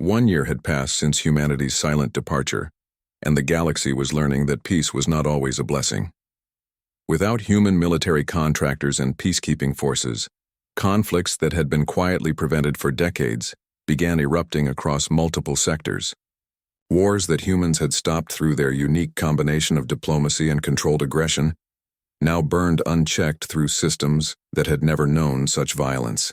1 year had passed since humanity's silent departure, and the galaxy was learning that peace was not always a blessing. Without human military contractors and peacekeeping forces, conflicts that had been quietly prevented for decades began erupting across multiple sectors. Wars that humans had stopped through their unique combination of diplomacy and controlled aggression now burned unchecked through systems that had never known such violence.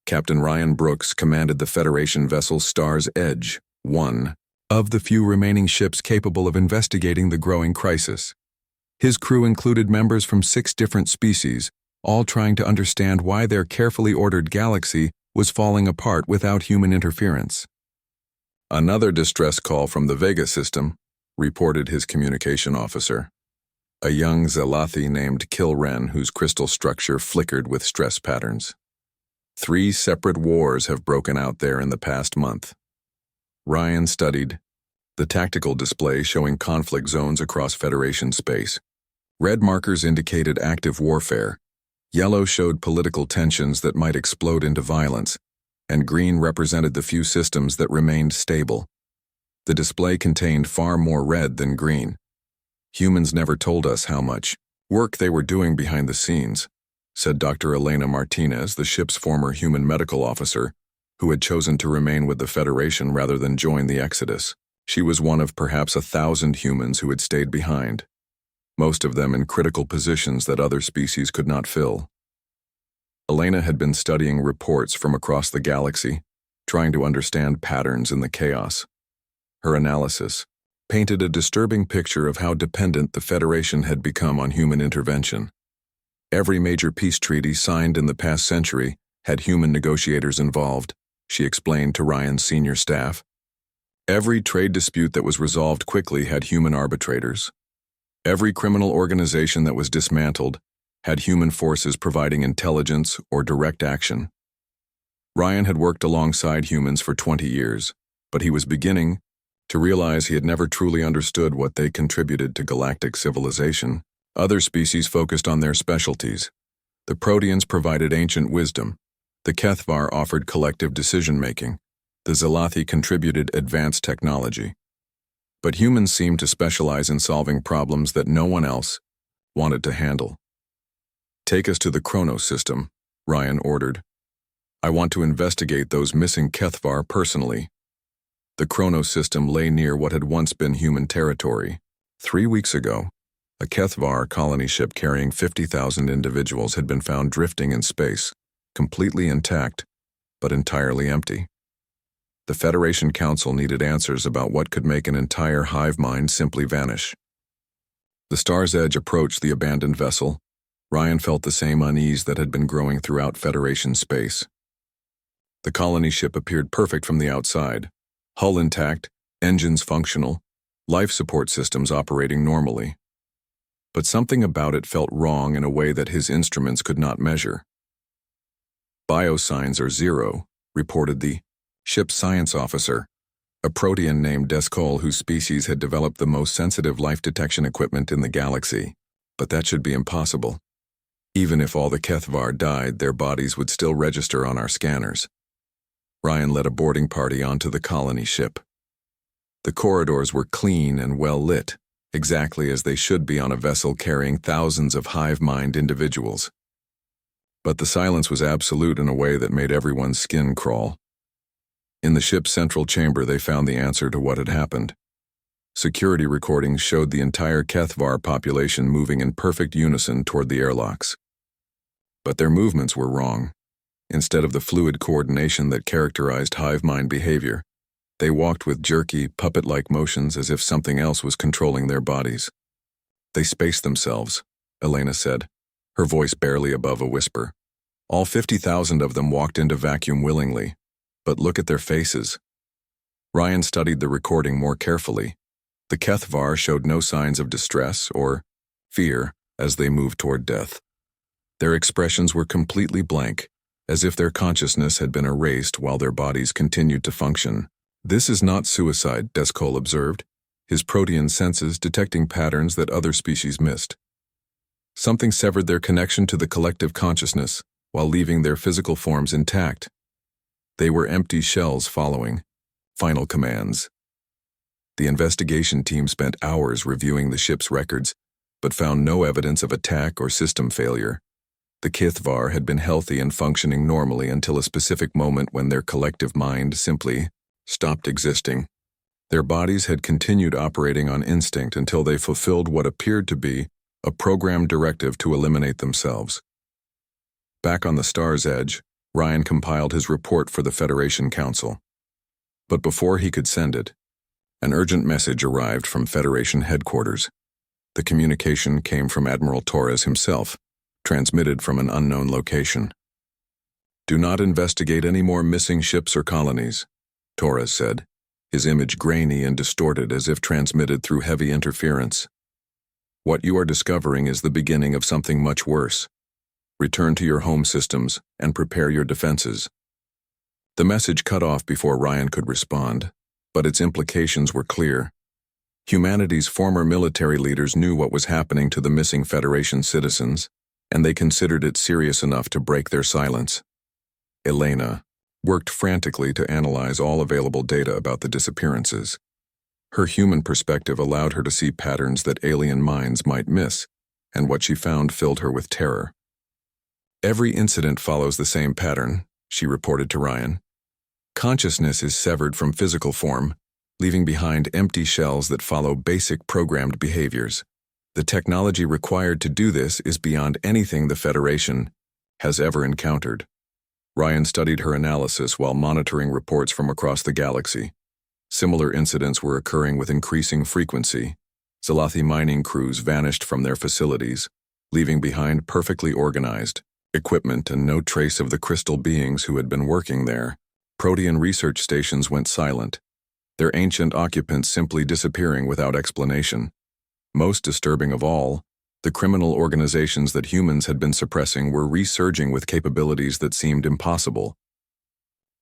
Captain Ryan Brooks commanded the Federation vessel Star's Edge, one of the few remaining ships capable of investigating the growing crisis. His crew included members from 6 different species, all trying to understand why their carefully ordered galaxy was falling apart without human interference. Another distress call from the Vega system, reported his communication officer, a young Zalathi named Kilren whose crystal structure flickered with stress patterns. 3 separate wars have broken out there in the past month. Ryan studied the tactical display showing conflict zones across Federation space. Red markers indicated active warfare, yellow showed political tensions that might explode into violence, and green represented the few systems that remained stable. The display contained far more red than green. Humans never told us how much work they were doing behind the scenes, said Dr. Elena Martinez, the ship's former human medical officer, who had chosen to remain with the Federation rather than join the Exodus. She was one of perhaps 1,000 humans who had stayed behind, most of them in critical positions that other species could not fill. Elena had been studying reports from across the galaxy, trying to understand patterns in the chaos. Her analysis painted a disturbing picture of how dependent the Federation had become on human intervention. Every major peace treaty signed in the past century had human negotiators involved, she explained to Ryan's senior staff. Every trade dispute that was resolved quickly had human arbitrators. Every criminal organization that was dismantled had human forces providing intelligence or direct action. Ryan had worked alongside humans for 20 years, but he was beginning to realize he had never truly understood what they contributed to galactic civilization. Other species focused on their specialties. The Proteans provided ancient wisdom. The Kethvar offered collective decision-making. The Zalathi contributed advanced technology. But humans seemed to specialize in solving problems that no one else wanted to handle. Take us to the Chronos system, Ryan ordered. I want to investigate those missing Kethvar personally. The Chronos system lay near what had once been human territory. 3 weeks ago, a Kethvar colony ship carrying 50,000 individuals had been found drifting in space, completely intact, but entirely empty. The Federation Council needed answers about what could make an entire hive mind simply vanish. The Star's Edge approached the abandoned vessel. Ryan felt the same unease that had been growing throughout Federation space. The colony ship appeared perfect from the outside, hull intact, engines functional, life support systems operating normally. But something about it felt wrong in a way that his instruments could not measure. Biosigns are 0, reported the ship's science officer, a protean named Descol whose species had developed the most sensitive life detection equipment in the galaxy. But that should be impossible. Even if all the Kethvar died, their bodies would still register on our scanners. Ryan led a boarding party onto the colony ship. The corridors were clean and well lit, exactly as they should be on a vessel carrying thousands of hive-mind individuals. But the silence was absolute in a way that made everyone's skin crawl. In the ship's central chamber, they found the answer to what had happened. Security recordings showed the entire Kethvar population moving in perfect unison toward the airlocks. But their movements were wrong. Instead of the fluid coordination that characterized hive mind behavior, they walked with jerky, puppet-like motions as if something else was controlling their bodies. They spaced themselves, Elena said, her voice barely above a whisper. All 50,000 of them walked into vacuum willingly. But look at their faces. Ryan studied the recording more carefully. The Kethvar showed no signs of distress or fear as they moved toward death. Their expressions were completely blank, as if their consciousness had been erased while their bodies continued to function. This is not suicide, Descol observed, his protean senses detecting patterns that other species missed. Something severed their connection to the collective consciousness while leaving their physical forms intact. They were empty shells following, Final commands. The investigation team spent hours reviewing the ship's records, but found no evidence of attack or system failure. The HFY had been healthy and functioning normally until a specific moment when their collective mind simply stopped existing. Their bodies had continued operating on instinct until they fulfilled what appeared to be a programmed directive to eliminate themselves. Back on the star's edge, Ryan compiled his report for the Federation Council. But before he could send it, an urgent message arrived from Federation headquarters. The communication came from Admiral Torres himself, transmitted from an unknown location. "Do not investigate any more missing ships or colonies," Torres said, his image grainy and distorted as if transmitted through heavy interference. "What you are discovering is the beginning of something much worse. Return to your home systems and prepare your defenses." The message cut off before Ryan could respond, but its implications were clear. Humanity's former military leaders knew what was happening to the missing Federation citizens, and they considered it serious enough to break their silence. Elena worked frantically to analyze all available data about the disappearances. Her human perspective allowed her to see patterns that alien minds might miss, and what she found filled her with terror. "Every incident follows the same pattern," she reported to Ryan. "Consciousness is severed from physical form, leaving behind empty shells that follow basic programmed behaviors. The technology required to do this is beyond anything the Federation has ever encountered." Ryan studied her analysis while monitoring reports from across the galaxy. Similar incidents were occurring with increasing frequency. Zalathi mining crews vanished from their facilities, leaving behind perfectly organized equipment and no trace of the crystal beings who had been working there. Protean research stations went silent, their ancient occupants simply disappearing without explanation. Most disturbing of all, the criminal organizations that humans had been suppressing were resurging with capabilities that seemed impossible.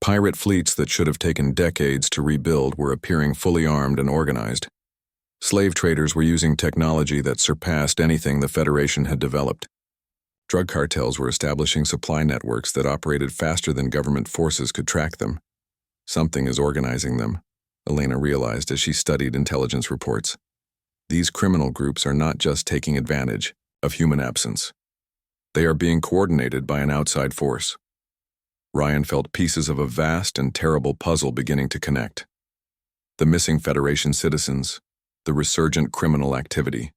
Pirate fleets that should have taken decades to rebuild were appearing fully armed and organized. Slave traders were using technology that surpassed anything the Federation had developed. Drug cartels were establishing supply networks that operated faster than government forces could track them. Something is organizing them, Elena realized as she studied intelligence reports. These criminal groups are not just taking advantage of human absence. They are being coordinated by an outside force. Ryan felt pieces of a vast and terrible puzzle beginning to connect. The missing Federation citizens, the resurgent criminal activity,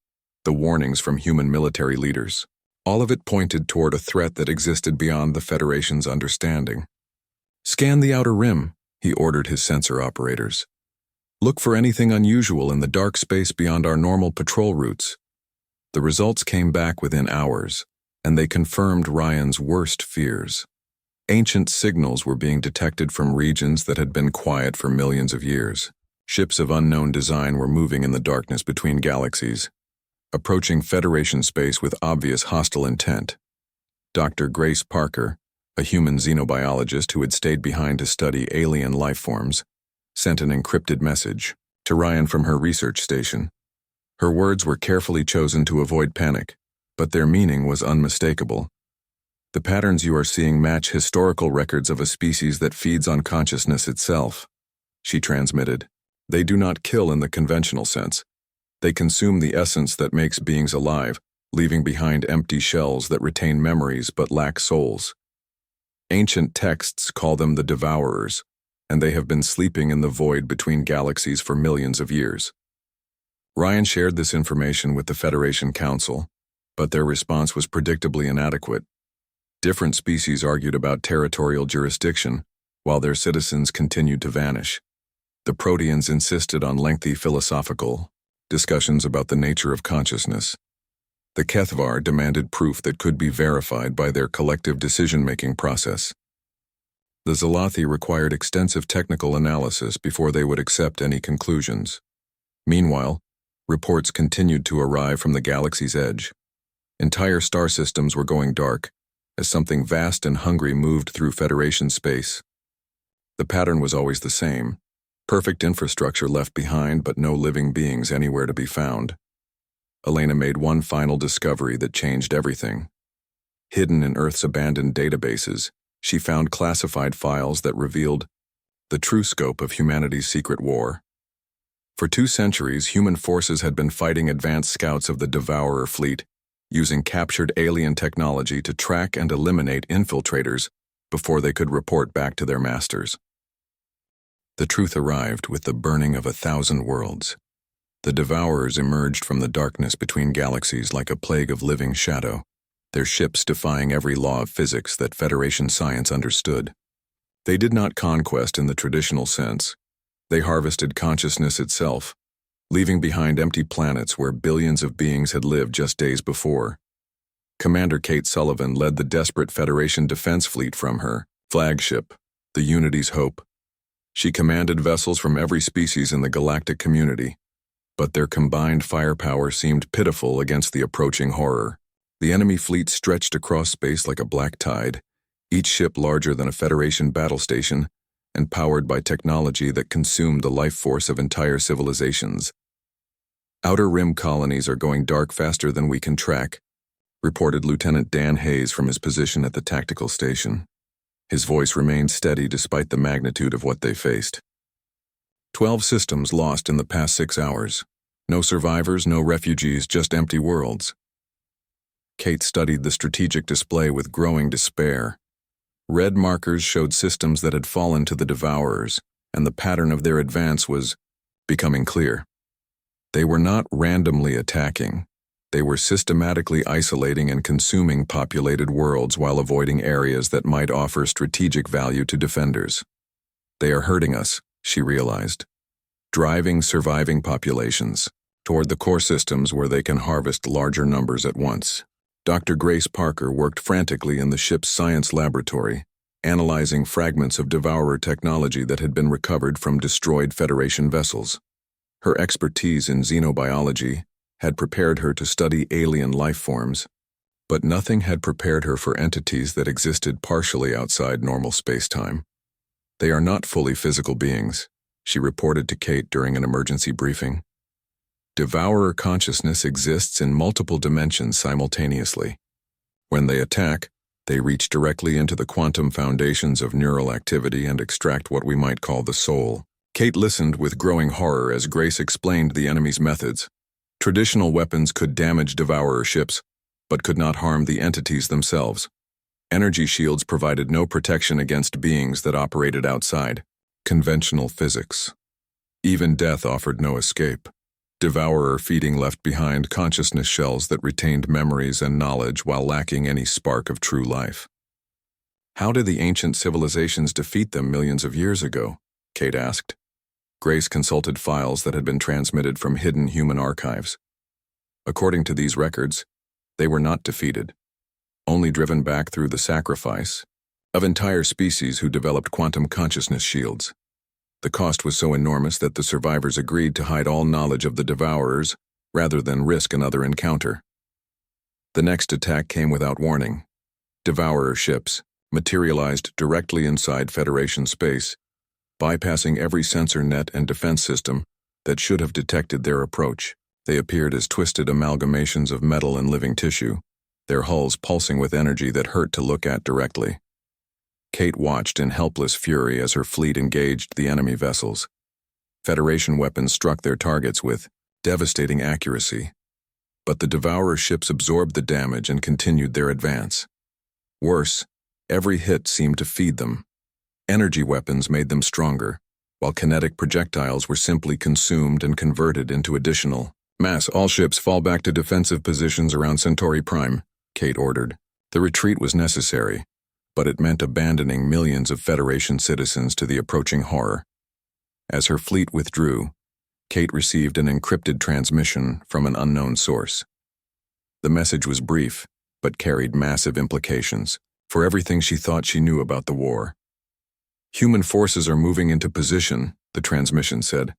the warnings from human military leaders. All of it pointed toward a threat that existed beyond the Federation's understanding. "Scan the outer rim," he ordered his sensor operators. "Look for anything unusual in the dark space beyond our normal patrol routes." The results came back within hours, and they confirmed Ryan's worst fears. Ancient signals were being detected from regions that had been quiet for millions of years. Ships of unknown design were moving in the darkness between galaxies, approaching Federation space with obvious hostile intent. Dr. Grace Parker, a human xenobiologist who had stayed behind to study alien life forms, sent an encrypted message to Ryan from her research station. Her words were carefully chosen to avoid panic, but their meaning was unmistakable. "The patterns you are seeing match historical records of a species that feeds on consciousness itself," she transmitted. "They do not kill in the conventional sense. They consume the essence that makes beings alive, leaving behind empty shells that retain memories but lack souls. Ancient texts call them the Devourers, and they have been sleeping in the void between galaxies for millions of years." Ryan shared this information with the Federation Council, but their response was predictably inadequate. Different species argued about territorial jurisdiction, while their citizens continued to vanish. The Proteans insisted on lengthy philosophical discussions about the nature of consciousness. The HFY demanded proof that could be verified by their collective decision-making process. The Zalathi required extensive technical analysis before they would accept any conclusions. Meanwhile, reports continued to arrive from the galaxy's edge. Entire star systems were going dark, as something vast and hungry moved through Federation space. The pattern was always the same: perfect infrastructure left behind, but no living beings anywhere to be found. Elena made one final discovery that changed everything. Hidden in Earth's abandoned databases, she found classified files that revealed the true scope of humanity's secret war. For 2 centuries, human forces had been fighting advanced scouts of the Devourer fleet, using captured alien technology to track and eliminate infiltrators before they could report back to their masters. The truth arrived with the burning of 1,000 worlds. The Devourers emerged from the darkness between galaxies like a plague of living shadow, their ships defying every law of physics that Federation science understood. They did not conquest in the traditional sense. They harvested consciousness itself, leaving behind empty planets where billions of beings had lived just days before. Commander Kate Sullivan led the desperate Federation defense fleet from her flagship, the Unity's Hope. She commanded vessels from every species in the galactic community, but their combined firepower seemed pitiful against the approaching horror. The enemy fleet stretched across space like a black tide, each ship larger than a Federation battle station and powered by technology that consumed the life force of entire civilizations. Outer Rim colonies are going dark faster than we can track, reported Lieutenant Dan Hayes from his position at the tactical station. His voice remained steady despite the magnitude of what they faced. 12 systems lost in the past 6 hours. No survivors, no refugees, just empty worlds. Kate studied the strategic display with growing despair. Red markers showed systems that had fallen to the Devourers, and the pattern of their advance was becoming clear. They were not randomly attacking. They were systematically isolating and consuming populated worlds while avoiding areas that might offer strategic value to defenders. They are hurting us, she realized, driving surviving populations toward the core systems where they can harvest larger numbers at once. Dr. Grace Parker worked frantically in the ship's science laboratory, analyzing fragments of Devourer technology that had been recovered from destroyed Federation vessels. Her expertise in xenobiology had prepared her to study alien life forms, but nothing had prepared her for entities that existed partially outside normal space-time. They are not fully physical beings, she reported to Kate during an emergency briefing. Devourer consciousness exists in multiple dimensions simultaneously. When they attack, they reach directly into the quantum foundations of neural activity and extract what we might call the soul. Kate listened with growing horror as Grace explained the enemy's methods. Traditional weapons could damage Devourer ships, but could not harm the entities themselves. Energy shields provided no protection against beings that operated outside conventional physics. Even death offered no escape. Devourer feeding left behind consciousness shells that retained memories and knowledge while lacking any spark of true life. How did the ancient civilizations defeat them millions of years ago? Kate asked. Grace consulted files that had been transmitted from hidden human archives. According to these records, they were not defeated, only driven back through the sacrifice of entire species who developed quantum consciousness shields. The cost was so enormous that the survivors agreed to hide all knowledge of the Devourers rather than risk another encounter. The next attack came without warning. Devourer ships materialized directly inside Federation space, bypassing every sensor net and defense system that should have detected their approach. They appeared as twisted amalgamations of metal and living tissue, their hulls pulsing with energy that hurt to look at directly. Kate watched in helpless fury as her fleet engaged the enemy vessels. Federation weapons struck their targets with devastating accuracy, but the Devourer ships absorbed the damage and continued their advance. Worse, every hit seemed to feed them. Energy weapons made them stronger, while kinetic projectiles were simply consumed and converted into additional mass. All ships fall back to defensive positions around Centauri Prime, Kate ordered. The retreat was necessary, but it meant abandoning millions of Federation citizens to the approaching horror. As her fleet withdrew, Kate received an encrypted transmission from an unknown source. The message was brief, but carried massive implications for everything she thought she knew about the war. Human forces are moving into position, the transmission said.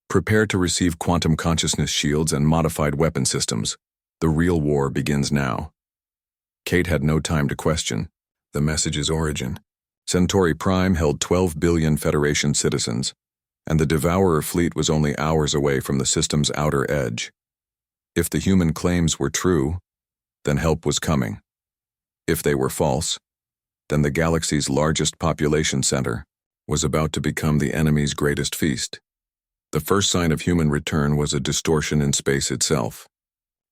Prepare to receive quantum consciousness shields and modified weapon systems. The real war begins now. Kate had no time to question the message's origin. Centauri Prime held 12 billion Federation citizens, and the Devourer fleet was only hours away from the system's outer edge. If the human claims were true, then help was coming. If they were false, then the galaxy's largest population center was about to become the enemy's greatest feast. The first sign of human return was a distortion in space itself.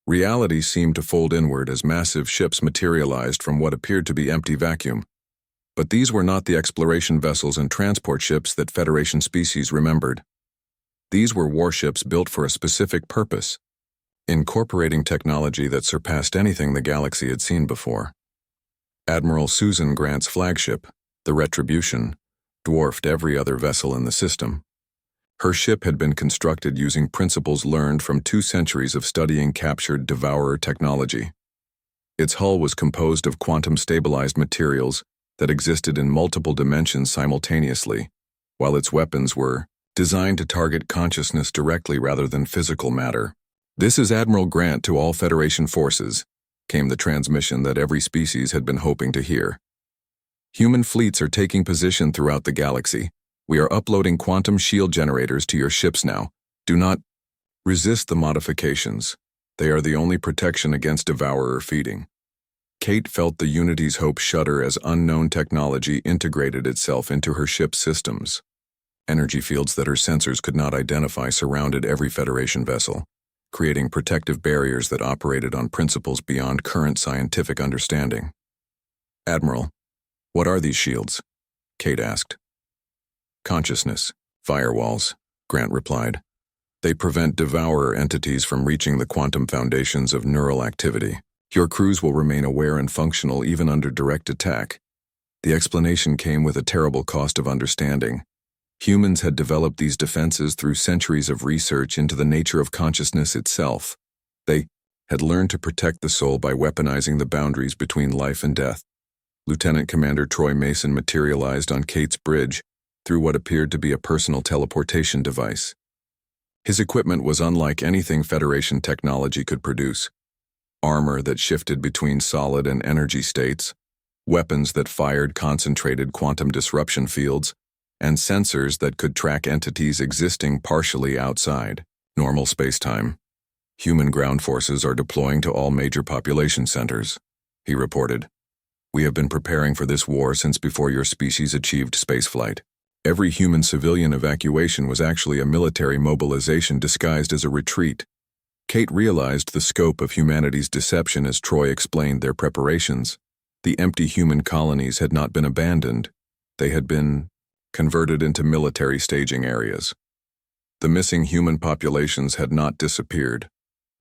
Reality seemed to fold inward as massive ships materialized from what appeared to be empty vacuum. But these were not the exploration vessels and transport ships that Federation species remembered. These were warships built for a specific purpose, incorporating technology that surpassed anything the galaxy had seen before. Admiral Susan Grant's flagship, the Retribution, dwarfed every other vessel in the system. Her ship had been constructed using principles learned from 2 centuries of studying captured Devourer technology. Its hull was composed of quantum-stabilized materials that existed in multiple dimensions simultaneously, while its weapons were designed to target consciousness directly rather than physical matter. "This is Admiral Grant to all Federation forces," came the transmission that every species had been hoping to hear. "Human fleets are taking position throughout the galaxy. We are uploading quantum shield generators to your ships now. Do not resist the modifications. They are the only protection against Devourer feeding." Kate felt the Unity's hope shudder as unknown technology integrated itself into her ship's systems. Energy fields that her sensors could not identify surrounded every Federation vessel, creating protective barriers that operated on principles beyond current scientific understanding. "Admiral, what are these shields?" Kate asked. "Consciousness, firewalls," Grant replied. "They prevent Devourer entities from reaching the quantum foundations of neural activity. Your crews will remain aware and functional even under direct attack." The explanation came with a terrible cost of understanding. Humans had developed these defenses through centuries of research into the nature of consciousness itself. They had learned to protect the soul by weaponizing the boundaries between life and death. Lieutenant Commander Troy Mason materialized on Kate's bridge through what appeared to be a personal teleportation device. His equipment was unlike anything Federation technology could produce. Armor that shifted between solid and energy states, weapons that fired concentrated quantum disruption fields, and sensors that could track entities existing partially outside normal spacetime. "Human ground forces are deploying to all major population centers," he reported. "We have been preparing for this war since before your species achieved spaceflight. Every human civilian evacuation was actually a military mobilization disguised as a retreat." Kate realized the scope of humanity's deception as Troy explained their preparations. The empty human colonies had not been abandoned. They had been converted into military staging areas. The missing human populations had not disappeared.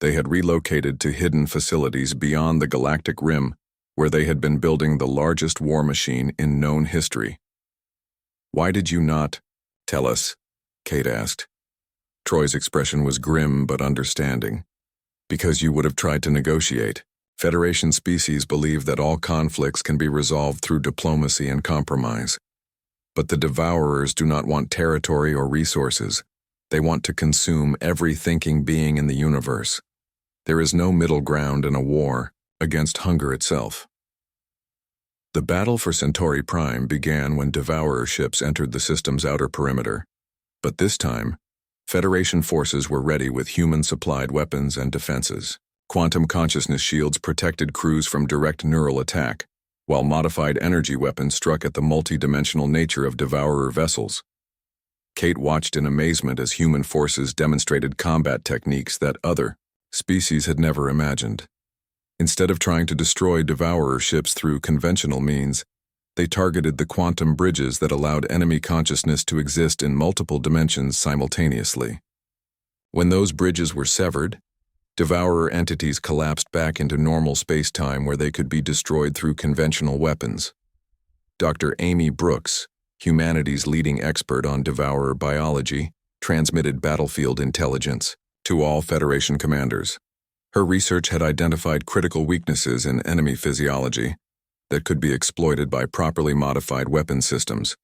They had relocated to hidden facilities beyond the galactic rim, where they had been building the largest war machine in known history. "Why did you not tell us?" Kate asked. Troy's expression was grim but understanding. "Because you would have tried to negotiate. Federation species believe that all conflicts can be resolved through diplomacy and compromise. But the Devourers do not want territory or resources. They want to consume every thinking being in the universe. There is no middle ground in a war against hunger itself." The battle for Centauri Prime began when Devourer ships entered the system's outer perimeter. But this time, Federation forces were ready with human-supplied weapons and defenses. Quantum consciousness shields protected crews from direct neural attack, while modified energy weapons struck at the multi-dimensional nature of Devourer vessels. Kate watched in amazement as human forces demonstrated combat techniques that other species had never imagined. Instead of trying to destroy Devourer ships through conventional means, they targeted the quantum bridges that allowed enemy consciousness to exist in multiple dimensions simultaneously. When those bridges were severed, Devourer entities collapsed back into normal space-time where they could be destroyed through conventional weapons. Dr. Amy Brooks, humanity's leading expert on Devourer biology, transmitted battlefield intelligence to all Federation commanders. Her research had identified critical weaknesses in enemy physiology that could be exploited by properly modified weapon systems.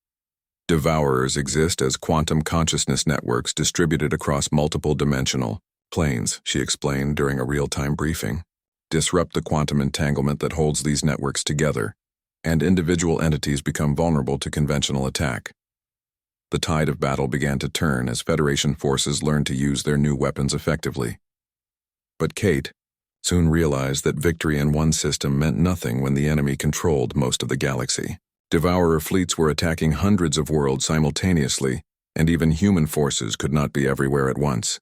Devourers exist as quantum consciousness networks distributed across multiple dimensional planes, she explained during a real-time briefing. Disrupt the quantum entanglement that holds these networks together, and individual entities become vulnerable to conventional attack. The tide of battle began to turn as Federation forces learned to use their new weapons effectively. But Kate soon realized that victory in one system meant nothing when the enemy controlled most of the galaxy. Devourer fleets were attacking hundreds of worlds simultaneously, and even human forces could not be everywhere at once.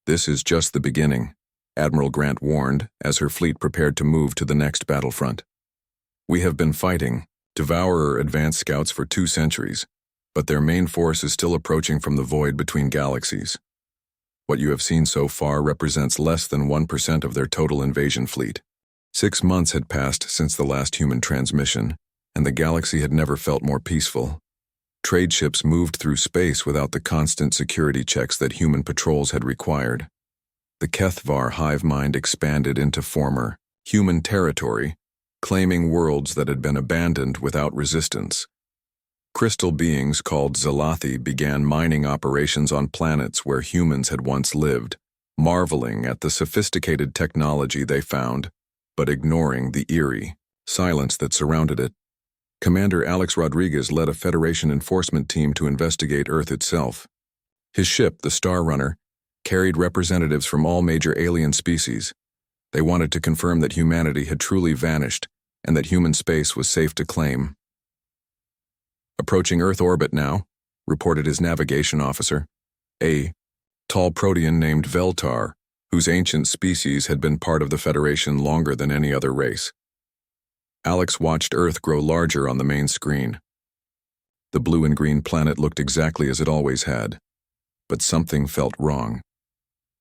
"This is just the beginning," Admiral Grant warned as her fleet prepared to move to the next battlefront. "We have been fighting Devourer advanced scouts for 2 centuries, but their main force is still approaching from the void between galaxies. What you have seen so far represents less than 1% of their total invasion fleet." 6 months had passed since the last human transmission, and the galaxy had never felt more peaceful. Trade ships moved through space without the constant security checks that human patrols had required. The Kethvar hive mind expanded into former human territory, claiming worlds that had been abandoned without resistance. Crystal beings called Zalathi began mining operations on planets where humans had once lived, marveling at the sophisticated technology they found, but ignoring the eerie silence that surrounded it. Commander Alex Rodriguez led a Federation enforcement team to investigate Earth itself. His ship, the Star Runner, carried representatives from all major alien species. They wanted to confirm that humanity had truly vanished and that human space was safe to claim. "Approaching Earth orbit now," reported his navigation officer, a tall protean named Veltar, whose ancient species had been part of the Federation longer than any other race. Alex watched Earth grow larger on the main screen. The blue and green planet looked exactly as it always had, but something felt wrong.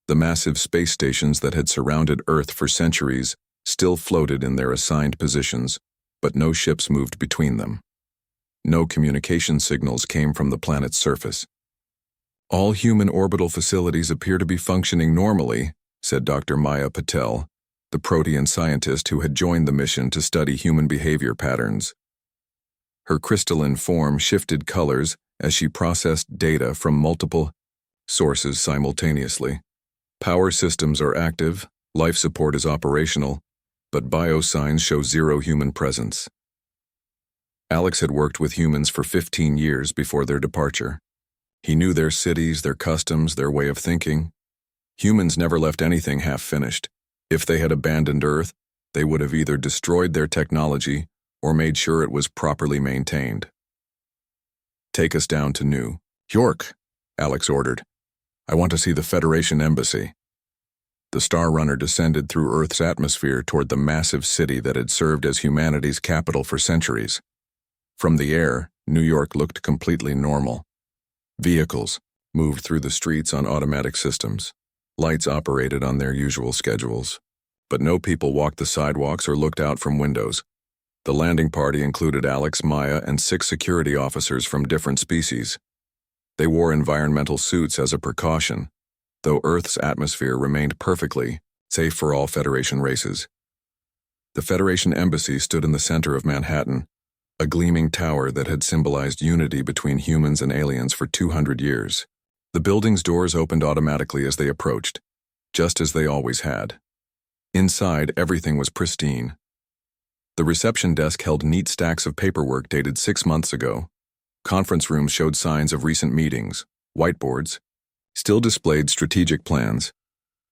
The massive space stations that had surrounded Earth for centuries still floated in their assigned positions, but no ships moved between them. No communication signals came from the planet's surface. "All human orbital facilities appear to be functioning normally," said Dr. Maya Patel, the protean scientist who had joined the mission to study human behavior patterns. Her crystalline form shifted colors as she processed data from multiple sources simultaneously. "Power systems are active, life support is operational, but biosigns show zero human presence." Alex had worked with humans for 15 years before their departure. He knew their cities, their customs, their way of thinking. Humans never left anything half-finished. If they had abandoned Earth, they would have either destroyed their technology or made sure it was properly maintained. "Take us down to New York," Alex ordered. "I want to see the Federation Embassy." The Star Runner descended through Earth's atmosphere toward the massive city that had served as humanity's capital for centuries. From the air, New York looked completely normal. Vehicles moved through the streets on automatic systems. Lights operated on their usual schedules. But no people walked the sidewalks or looked out from windows. The landing party included Alex, Maya, and 6 security officers from different species. They wore environmental suits as a precaution, though Earth's atmosphere remained perfectly safe for all Federation races. The Federation Embassy stood in the center of Manhattan, a gleaming tower that had symbolized unity between humans and aliens for 200 years. The building's doors opened automatically as they approached, just as they always had. Inside, everything was pristine. The reception desk held neat stacks of paperwork dated 6 months ago. Conference rooms showed signs of recent meetings. Whiteboards still displayed strategic plans.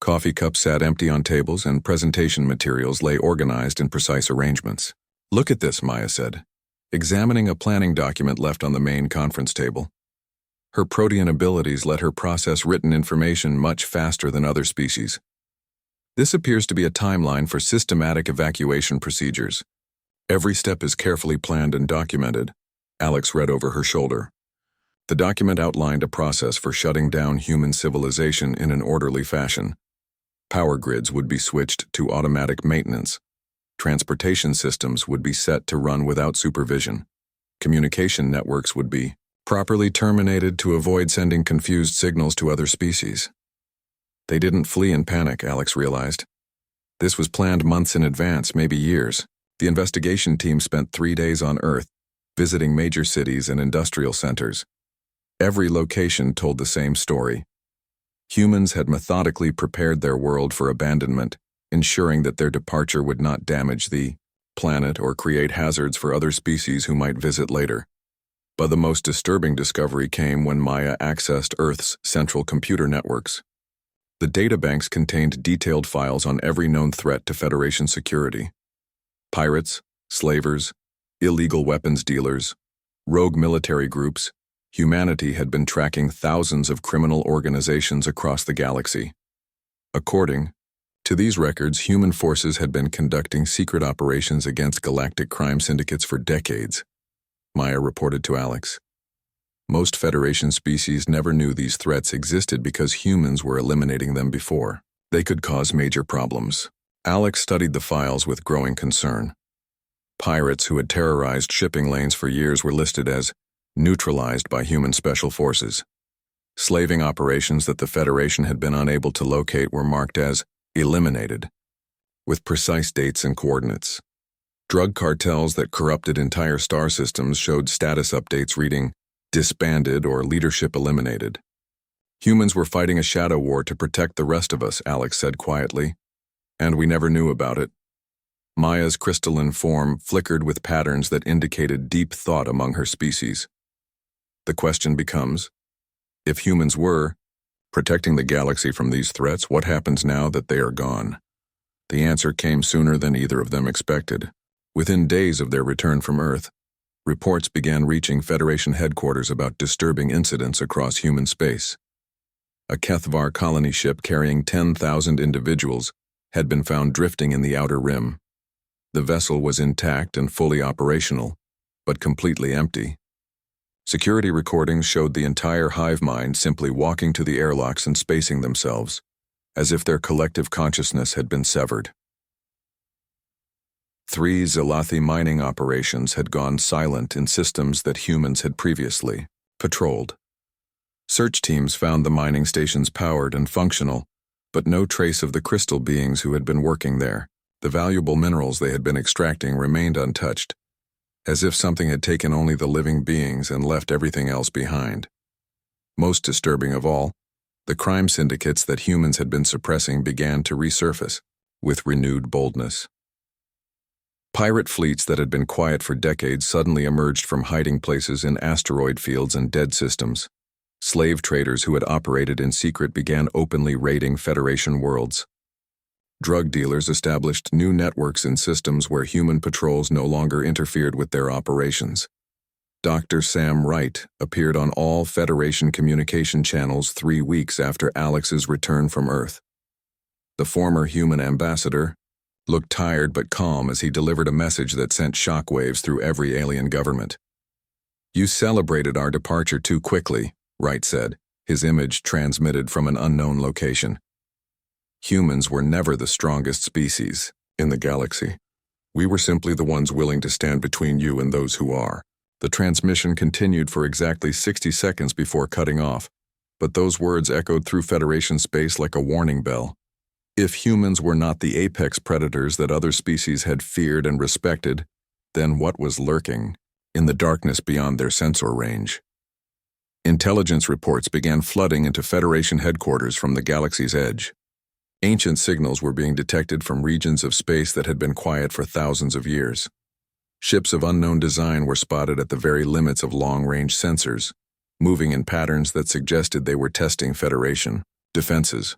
Coffee cups sat empty on tables, and presentation materials lay organized in precise arrangements. "Look at this," Maya said, examining a planning document left on the main conference table. Her protean abilities let her process written information much faster than other species. "This appears to be a timeline for systematic evacuation procedures. Every step is carefully planned and documented," Alex read over her shoulder. The document outlined a process for shutting down human civilization in an orderly fashion. Power grids would be switched to automatic maintenance. Transportation systems would be set to run without supervision. Communication networks would be properly terminated to avoid sending confused signals to other species. They didn't flee in panic, Alex realized. This was planned months in advance, maybe years. The investigation team spent 3 days on Earth, visiting major cities and industrial centers. Every location told the same story. Humans had methodically prepared their world for abandonment, ensuring that their departure would not damage the planet or create hazards for other species who might visit later. But the most disturbing discovery came when Maya accessed Earth's central computer networks. The databanks contained detailed files on every known threat to Federation security. Pirates, slavers, illegal weapons dealers, rogue military groups, humanity had been tracking thousands of criminal organizations across the galaxy. According to these records, human forces had been conducting secret operations against galactic crime syndicates for decades, Maya reported to Alex. Most Federation species never knew these threats existed because humans were eliminating them before. They could cause major problems. Alex studied the files with growing concern. Pirates who had terrorized shipping lanes for years were listed as neutralized by human special forces. Slaving operations that the Federation had been unable to locate were marked as eliminated, with precise dates and coordinates. Drug cartels that corrupted entire star systems showed status updates reading disbanded or leadership eliminated. Humans were fighting a shadow war to protect the rest of us, Alex said quietly, and we never knew about it. Maya's crystalline form flickered with patterns that indicated deep thought among her species. The question becomes, if humans were protecting the galaxy from these threats, what happens now that they are gone? The answer came sooner than either of them expected. Within days of their return from Earth, reports began reaching Federation headquarters about disturbing incidents across human space. A Kethvar colony ship carrying 10,000 individuals had been found drifting in the outer rim. The vessel was intact and fully operational, but completely empty. Security recordings showed the entire hive mind simply walking to the airlocks and spacing themselves, as if their collective consciousness had been severed. 3 Zalathi mining operations had gone silent in systems that humans had previously patrolled. Search teams found the mining stations powered and functional, but no trace of the crystal beings who had been working there. The valuable minerals they had been extracting remained untouched, as if something had taken only the living beings and left everything else behind. Most disturbing of all, the crime syndicates that humans had been suppressing began to resurface with renewed boldness. Pirate fleets that had been quiet for decades suddenly emerged from hiding places in asteroid fields and dead systems. Slave traders who had operated in secret began openly raiding Federation worlds. Drug dealers established new networks in systems where human patrols no longer interfered with their operations. Dr. Sam Wright appeared on all Federation communication channels 3 weeks after Alex's return from Earth. The former human ambassador looked tired but calm as he delivered a message that sent shockwaves through every alien government. "You celebrated our departure too quickly," Wright said, his image transmitted from an unknown location. "Humans were never the strongest species in the galaxy. We were simply the ones willing to stand between you and those who are." The transmission continued for exactly 60 seconds before cutting off, but those words echoed through Federation space like a warning bell. If humans were not the apex predators that other species had feared and respected, then what was lurking in the darkness beyond their sensor range? Intelligence reports began flooding into Federation headquarters from the galaxy's edge. Ancient signals were being detected from regions of space that had been quiet for thousands of years. Ships of unknown design were spotted at the very limits of long-range sensors, moving in patterns that suggested they were testing Federation defenses.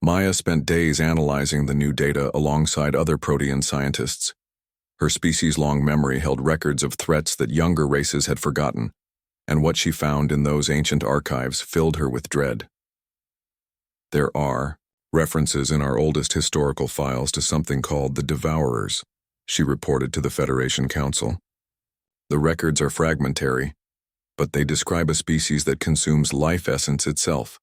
Maya spent days analyzing the new data alongside other Protean scientists. Her species-long memory held records of threats that younger races had forgotten, and what she found in those ancient archives filled her with dread. There are references in our oldest historical files to something called the Devourers, she reported to the Federation Council. The records are fragmentary, but they describe a species that consumes life essence itself,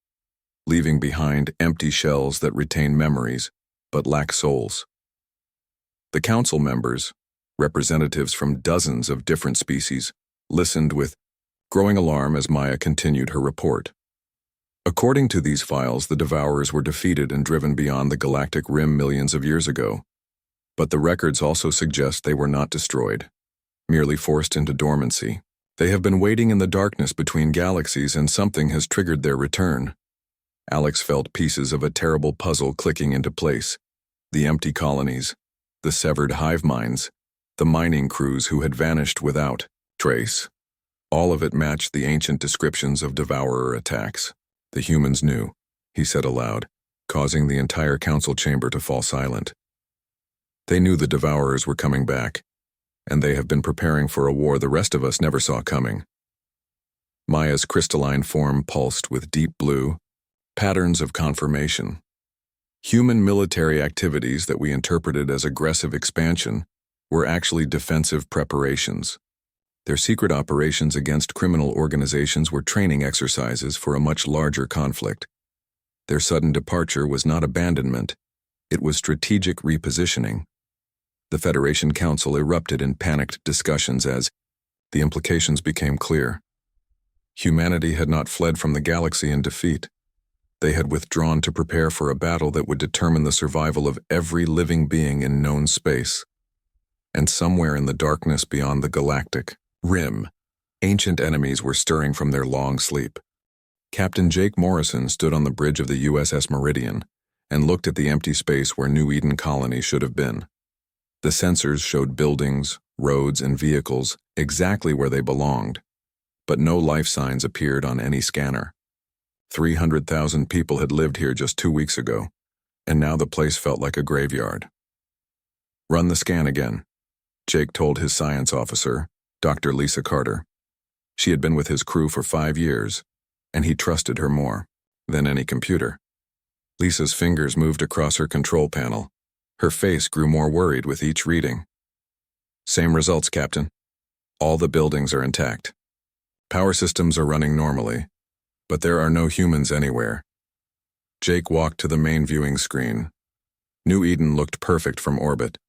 leaving behind empty shells that retain memories but lack souls. The council members, representatives from dozens of different species, listened with growing alarm as Maya continued her report. According to these files, the Devourers were defeated and driven beyond the galactic rim millions of years ago. But the records also suggest they were not destroyed, merely forced into dormancy. They have been waiting in the darkness between galaxies, and something has triggered their return. Alex felt pieces of a terrible puzzle clicking into place. The empty colonies, the severed hive minds, the mining crews who had vanished without trace. All of it matched the ancient descriptions of Devourer attacks. The humans knew, he said aloud, causing the entire council chamber to fall silent. They knew the Devourers were coming back, and they have been preparing for a war the rest of us never saw coming. Maya's crystalline form pulsed with deep blue, patterns of confirmation. Human military activities that we interpreted as aggressive expansion were actually defensive preparations. Their secret operations against criminal organizations were training exercises for a much larger conflict. Their sudden departure was not abandonment, it was strategic repositioning. The Federation Council erupted in panicked discussions as the implications became clear. Humanity had not fled from the galaxy in defeat. They had withdrawn to prepare for a battle that would determine the survival of every living being in known space. And somewhere in the darkness beyond the galactic rim, ancient enemies were stirring from their long sleep. Captain Jake Morrison stood on the bridge of the USS Meridian and looked at the empty space where New Eden Colony should have been. The sensors showed buildings, roads, and vehicles exactly where they belonged, but no life signs appeared on any scanner. 300,000 people had lived here just 2 weeks ago, and now the place felt like a graveyard. "Run the scan again," Jake told his science officer, Dr. Lisa Carter. She had been with his crew for 5 years, and he trusted her more than any computer. Lisa's fingers moved across her control panel. Her face grew more worried with each reading. "Same results, Captain. All the buildings are intact. Power systems are running normally, but there are no humans anywhere." Jake walked to the main viewing screen. New Eden looked perfect from orbit.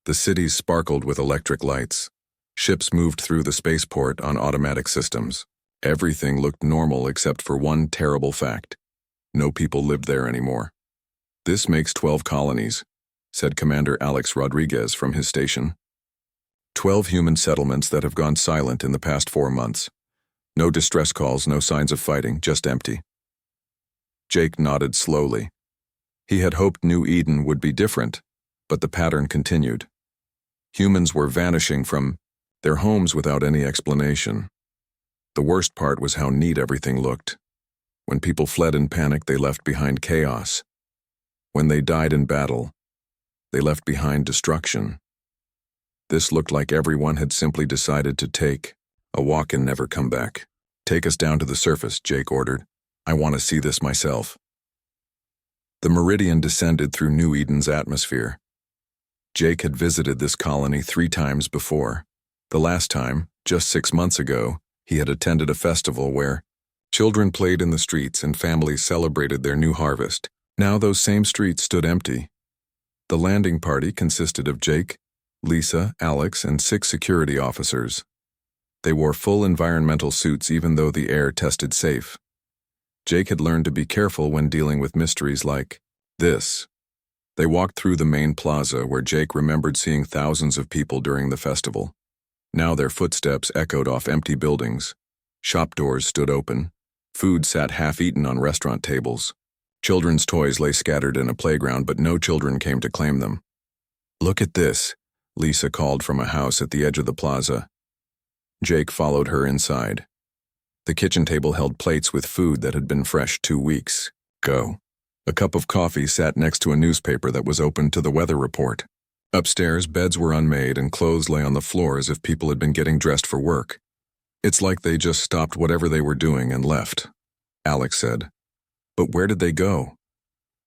The cities sparkled with electric lights. Ships moved through the spaceport on automatic systems. Everything looked normal except for one terrible fact. No people lived there anymore. "This makes 12 colonies," said Commander Alex Rodriguez from his station. 12 human settlements that have gone silent in the past 4 months. No distress calls, no signs of fighting, just empty. Jake nodded slowly. He had hoped New Eden would be different, but the pattern continued. Humans were vanishing from their homes without any explanation. The worst part was how neat everything looked. When people fled in panic, they left behind chaos. When they died in battle, they left behind destruction. This looked like everyone had simply decided to take a walk and never come back. "Take us down to the surface," Jake ordered. "I want to see this myself." The Meridian descended through New Eden's atmosphere. Jake had visited this colony 3 times before. The last time, just 6 months ago, he had attended a festival where children played in the streets and families celebrated their new harvest. Now those same streets stood empty. The landing party consisted of Jake, Lisa, Alex, and 6 security officers. They wore full environmental suits even though the air tested safe. Jake had learned to be careful when dealing with mysteries like this. They walked through the main plaza where Jake remembered seeing thousands of people during the festival. Now their footsteps echoed off empty buildings. Shop doors stood open. Food sat half-eaten on restaurant tables. Children's toys lay scattered in a playground, but no children came to claim them. "Look at this," Lisa called from a house at the edge of the plaza. Jake followed her inside. The kitchen table held plates with food that had been fresh 2 weeks ago. A cup of coffee sat next to a newspaper that was open to the weather report. Upstairs, beds were unmade and clothes lay on the floor as if people had been getting dressed for work. "It's like they just stopped whatever they were doing and left," Alex said. "But where did they go?"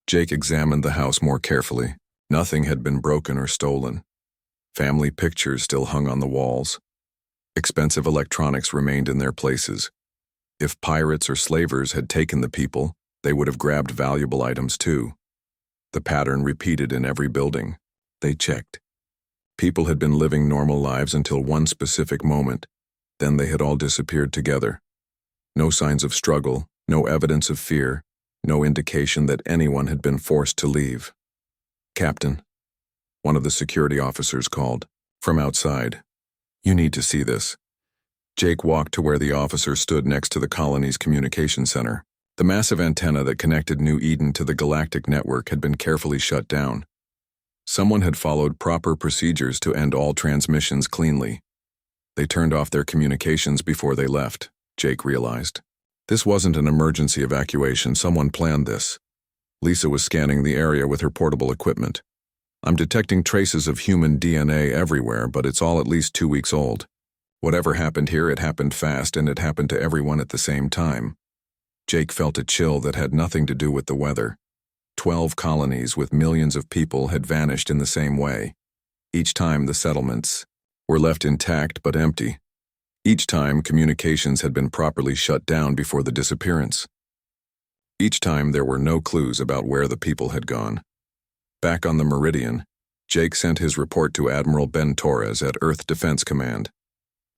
Jake examined the house more carefully. Nothing had been broken or stolen. Family pictures still hung on the walls. Expensive electronics remained in their places. If pirates or slavers had taken the people, they would have grabbed valuable items too. The pattern repeated in every building. They checked. People had been living normal lives until one specific moment. Then they had all disappeared together. No signs of struggle, no evidence of fear, no indication that anyone had been forced to leave. "Captain," one of the security officers called from outside. "You need to see this." Jake walked to where the officer stood next to the colony's communication center. The massive antenna that connected New Eden to the galactic network had been carefully shut down. Someone had followed proper procedures to end all transmissions cleanly. They turned off their communications before they left, Jake realized. This wasn't an emergency evacuation, someone planned this. Lisa was scanning the area with her portable equipment. I'm detecting traces of human DNA everywhere, but it's all at least 2 weeks old. Whatever happened here, it happened fast, and it happened to everyone at the same time. Jake felt a chill that had nothing to do with the weather. 12 colonies with millions of people had vanished in the same way. Each time the settlements were left intact but empty. Each time communications had been properly shut down before the disappearance. Each time there were no clues about where the people had gone. Back on the Meridian, Jake sent his report to Admiral Ben Torres at Earth Defense Command.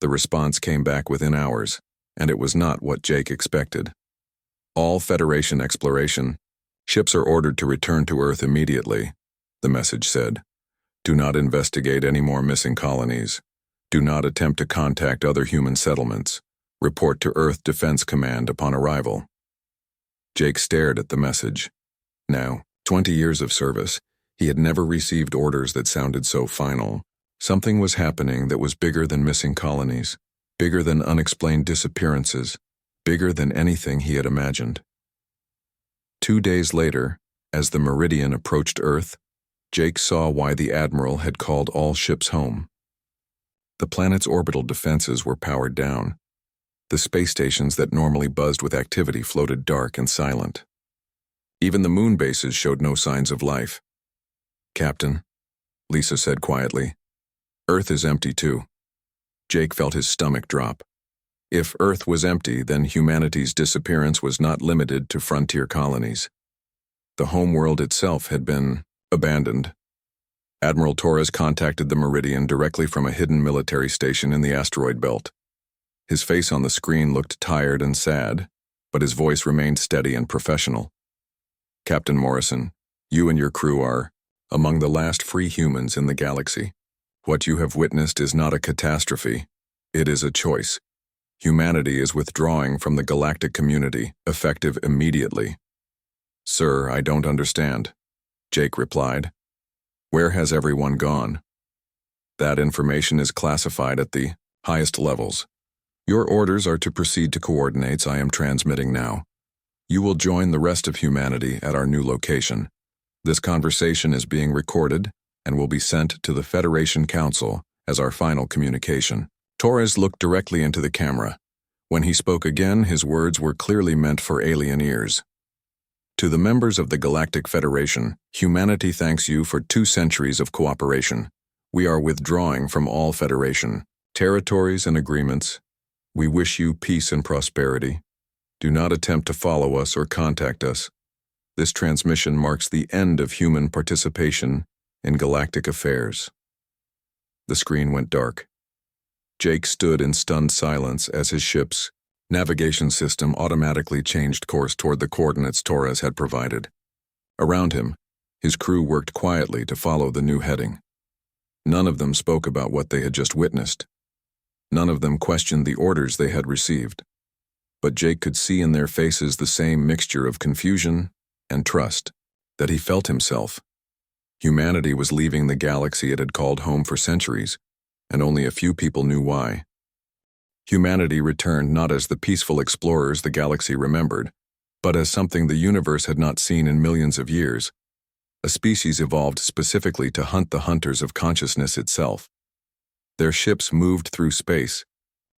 The response came back within hours, and it was not what Jake expected. All Federation exploration ships are ordered to return to Earth immediately, the message said. Do not investigate any more missing colonies. Do not attempt to contact other human settlements. Report to Earth Defense Command upon arrival. Jake stared at the message. Now, 20 years of service, he had never received orders that sounded so final. Something was happening that was bigger than missing colonies, bigger than unexplained disappearances, bigger than anything he had imagined. 2 days later, as the Meridian approached Earth, Jake saw why the Admiral had called all ships home. The planet's orbital defenses were powered down. The space stations that normally buzzed with activity floated dark and silent. Even the moon bases showed no signs of life. Captain, Lisa said quietly, Earth is empty too. Jake felt his stomach drop. If Earth was empty, then humanity's disappearance was not limited to frontier colonies. The homeworld itself had been abandoned. Admiral Torres contacted the Meridian directly from a hidden military station in the asteroid belt. His face on the screen looked tired and sad, but his voice remained steady and professional. Captain Morrison, you and your crew are among the last free humans in the galaxy. What you have witnessed is not a catastrophe. It is a choice. Humanity is withdrawing from the galactic community, effective immediately. Sir, I don't understand, Jake replied. Where has everyone gone? That information is classified at the highest levels. Your orders are to proceed to coordinates I am transmitting now. You will join the rest of humanity at our new location. This conversation is being recorded and will be sent to the Federation Council as our final communication. Torres looked directly into the camera. When he spoke again, his words were clearly meant for alien ears. To the members of the Galactic Federation, humanity thanks you for 2 centuries of cooperation. We are withdrawing from all Federation territories and agreements. We wish you peace and prosperity. Do not attempt to follow us or contact us. This transmission marks the end of human participation in galactic affairs. The screen went dark. Jake stood in stunned silence as his ship's navigation system automatically changed course toward the coordinates Torres had provided. Around him, his crew worked quietly to follow the new heading. None of them spoke about what they had just witnessed. None of them questioned the orders they had received. But Jake could see in their faces the same mixture of confusion and trust that he felt himself. Humanity was leaving the galaxy it had called home for centuries, and only a few people knew why. Humanity returned not as the peaceful explorers the galaxy remembered, but as something the universe had not seen in millions of years. A species evolved specifically to hunt the hunters of consciousness itself. Their ships moved through space,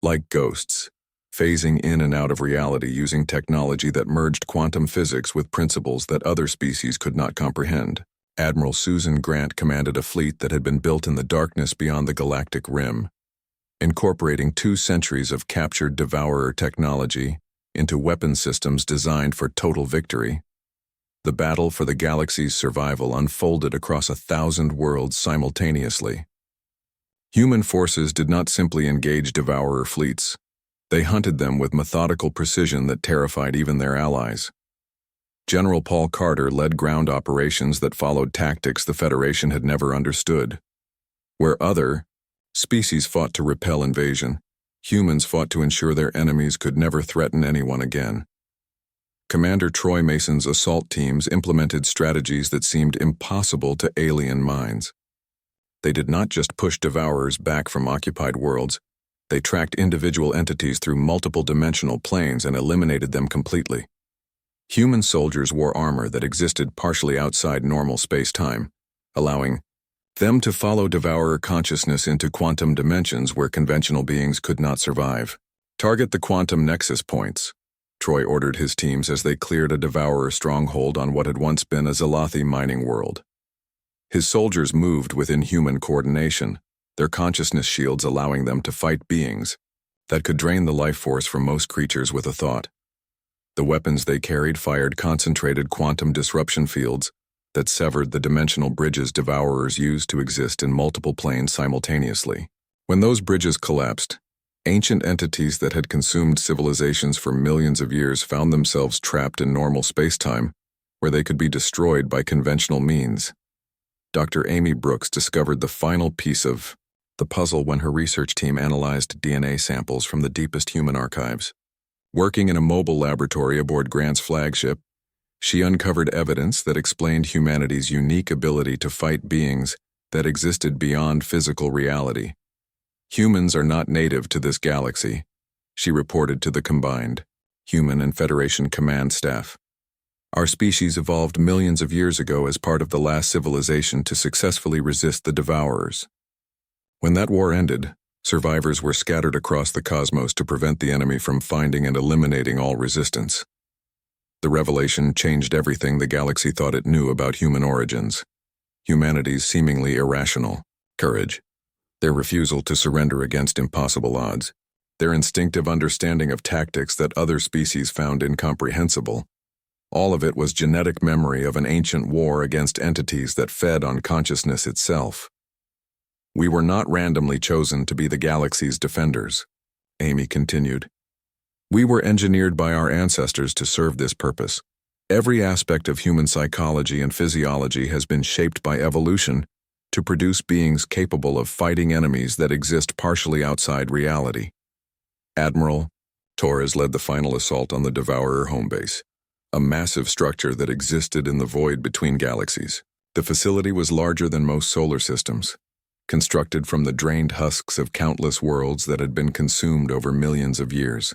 like ghosts, phasing in and out of reality using technology that merged quantum physics with principles that other species could not comprehend. Admiral Susan Grant commanded a fleet that had been built in the darkness beyond the galactic rim, incorporating 2 centuries of captured devourer technology into weapon systems designed for total victory. The battle for the galaxy's survival unfolded across 1,000 worlds simultaneously. Human forces did not simply engage devourer fleets. They hunted them with methodical precision that terrified even their allies. General Paul Carter led ground operations that followed tactics the Federation had never understood. Where other species fought to repel invasion, humans fought to ensure their enemies could never threaten anyone again. Commander Troy Mason's assault teams implemented strategies that seemed impossible to alien minds. They did not just push devourers back from occupied worlds, they tracked individual entities through multiple dimensional planes and eliminated them completely. Human soldiers wore armor that existed partially outside normal space-time, allowing them to follow Devourer consciousness into quantum dimensions where conventional beings could not survive. Target the quantum nexus points, Troy ordered his teams as they cleared a Devourer stronghold on what had once been a Zalathi mining world. His soldiers moved with inhuman coordination, their consciousness shields allowing them to fight beings that could drain the life force from most creatures with a thought. The weapons they carried fired concentrated quantum disruption fields that severed the dimensional bridges Devourers used to exist in multiple planes simultaneously. When those bridges collapsed, ancient entities that had consumed civilizations for millions of years found themselves trapped in normal spacetime, where they could be destroyed by conventional means. Dr. Amy Brooks discovered the final piece of the puzzle when her research team analyzed DNA samples from the deepest human archives. Working in a mobile laboratory aboard Grant's flagship, she uncovered evidence that explained humanity's unique ability to fight beings that existed beyond physical reality. Humans are not native to this galaxy, she reported to the combined Human and Federation command staff. Our species evolved millions of years ago as part of the last civilization to successfully resist the Devourers. When that war ended, survivors were scattered across the cosmos to prevent the enemy from finding and eliminating all resistance. The revelation changed everything the galaxy thought it knew about human origins. Humanity's seemingly irrational courage, their refusal to surrender against impossible odds, their instinctive understanding of tactics that other species found incomprehensible. All of it was genetic memory of an ancient war against entities that fed on consciousness itself. We were not randomly chosen to be the galaxy's defenders, Amy continued. We were engineered by our ancestors to serve this purpose. Every aspect of human psychology and physiology has been shaped by evolution to produce beings capable of fighting enemies that exist partially outside reality. Admiral Torres led the final assault on the Devourer home base, a massive structure that existed in the void between galaxies. The facility was larger than most solar systems, constructed from the drained husks of countless worlds that had been consumed over millions of years.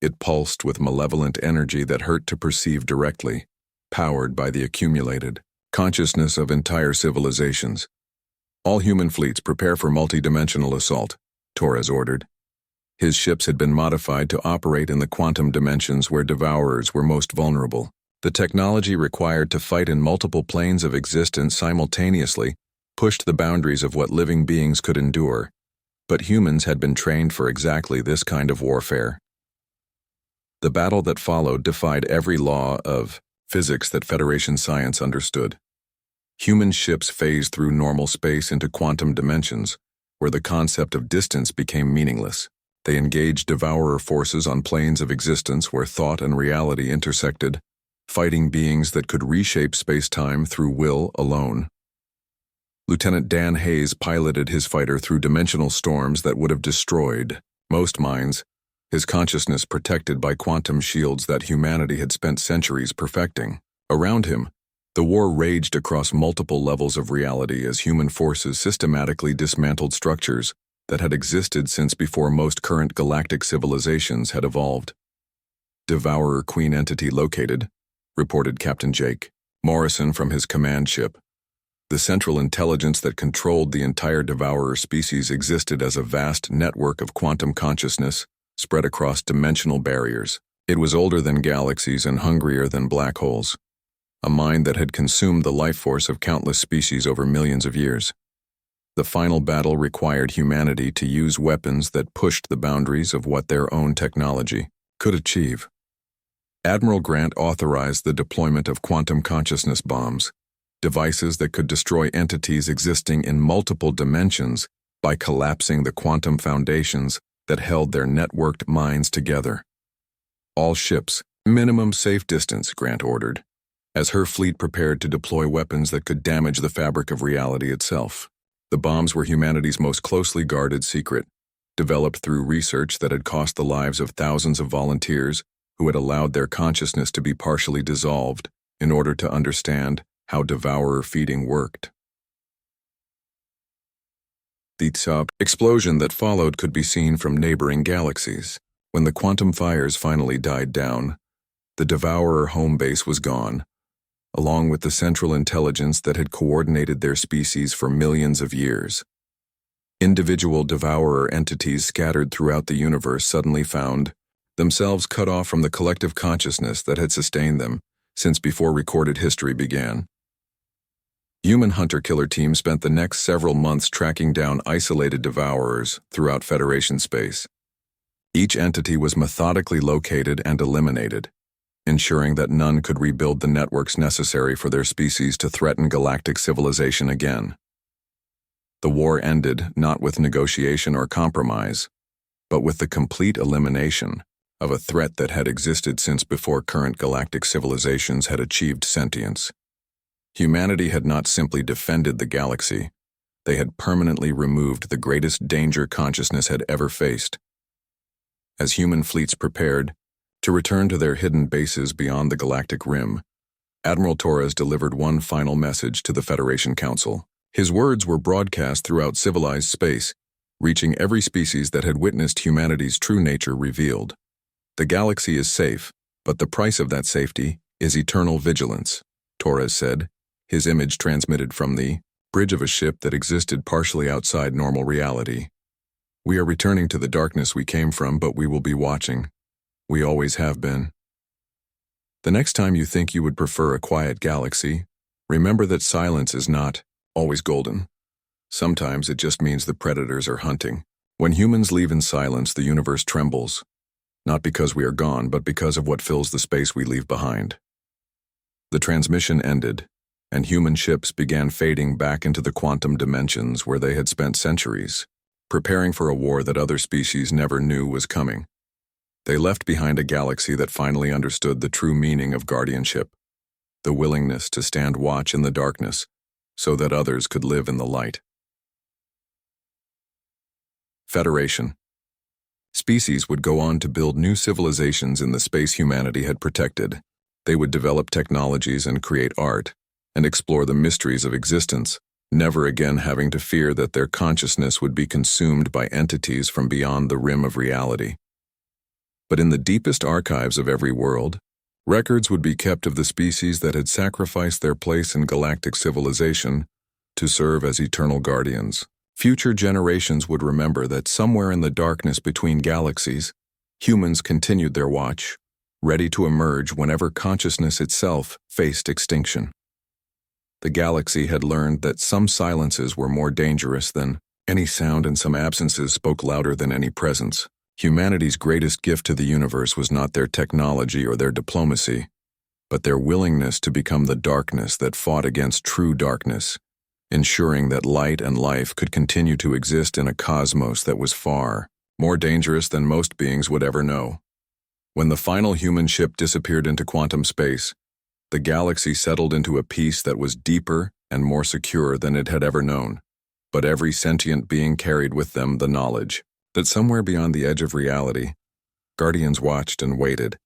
It pulsed with malevolent energy that hurt to perceive directly, powered by the accumulated consciousness of entire civilizations. All human fleets prepare for multi-dimensional assault, Torres ordered. His ships had been modified to operate in the quantum dimensions where Devourers were most vulnerable. The technology required to fight in multiple planes of existence simultaneously pushed the boundaries of what living beings could endure, but humans had been trained for exactly this kind of warfare. The battle that followed defied every law of physics that Federation science understood. Human ships phased through normal space into quantum dimensions, where the concept of distance became meaningless. They engaged Devourer forces on planes of existence where thought and reality intersected, fighting beings that could reshape space-time through will alone. Lieutenant Dan Hayes piloted his fighter through dimensional storms that would have destroyed most minds, his consciousness protected by quantum shields that humanity had spent centuries perfecting. Around him, the war raged across multiple levels of reality as human forces systematically dismantled structures that had existed since before most current galactic civilizations had evolved. Devourer Queen entity located, reported Captain Jake Morrison from his command ship. The central intelligence that controlled the entire Devourer species existed as a vast network of quantum consciousness spread across dimensional barriers. It was older than galaxies and hungrier than black holes, a mind that had consumed the life force of countless species over millions of years. The final battle required humanity to use weapons that pushed the boundaries of what their own technology could achieve. Admiral Grant authorized the deployment of quantum consciousness bombs, devices that could destroy entities existing in multiple dimensions by collapsing the quantum foundations that held their networked minds together. All ships, minimum safe distance, Grant ordered, as her fleet prepared to deploy weapons that could damage the fabric of reality itself. The bombs were humanity's most closely guarded secret, developed through research that had cost the lives of thousands of volunteers who had allowed their consciousness to be partially dissolved in order to understand how Devourer feeding worked. The explosion that followed could be seen from neighboring galaxies. When the quantum fires finally died down, the Devourer home base was gone, along with the central intelligence that had coordinated their species for millions of years. Individual devourer entities scattered throughout the universe suddenly found themselves cut off from the collective consciousness that had sustained them since before recorded history began. Human hunter-killer teams spent the next several months tracking down isolated devourers throughout Federation space. Each entity was methodically located and eliminated, ensuring that none could rebuild the networks necessary for their species to threaten galactic civilization again. The war ended not with negotiation or compromise, but with the complete elimination of a threat that had existed since before current galactic civilizations had achieved sentience. Humanity had not simply defended the galaxy, they had permanently removed the greatest danger consciousness had ever faced. As human fleets prepared to return to their hidden bases beyond the galactic rim, Admiral Torres delivered one final message to the Federation Council. His words were broadcast throughout civilized space, reaching every species that had witnessed humanity's true nature revealed. The galaxy is safe, but the price of that safety is eternal vigilance, Torres said, his image transmitted from the bridge of a ship that existed partially outside normal reality. We are returning to the darkness we came from, but we will be watching. We always have been. The next time you think you would prefer a quiet galaxy, remember that silence is not always golden. Sometimes it just means the predators are hunting. When humans leave in silence, the universe trembles, not because we are gone, but because of what fills the space we leave behind. The transmission ended, and human ships began fading back into the quantum dimensions where they had spent centuries, preparing for a war that other species never knew was coming. They left behind a galaxy that finally understood the true meaning of guardianship, the willingness to stand watch in the darkness so that others could live in the light. Federation. Species would go on to build new civilizations in the space humanity had protected. They would develop technologies and create art, and explore the mysteries of existence, never again having to fear that their consciousness would be consumed by entities from beyond the rim of reality. But in the deepest archives of every world, records would be kept of the species that had sacrificed their place in galactic civilization to serve as eternal guardians. Future generations would remember that somewhere in the darkness between galaxies, humans continued their watch, ready to emerge whenever consciousness itself faced extinction. The galaxy had learned that some silences were more dangerous than any sound, and some absences spoke louder than any presence. Humanity's greatest gift to the universe was not their technology or their diplomacy, but their willingness to become the darkness that fought against true darkness, ensuring that light and life could continue to exist in a cosmos that was far more dangerous than most beings would ever know. When the final human ship disappeared into quantum space, the galaxy settled into a peace that was deeper and more secure than it had ever known. But every sentient being carried with them the knowledge that somewhere beyond the edge of reality, guardians watched and waited,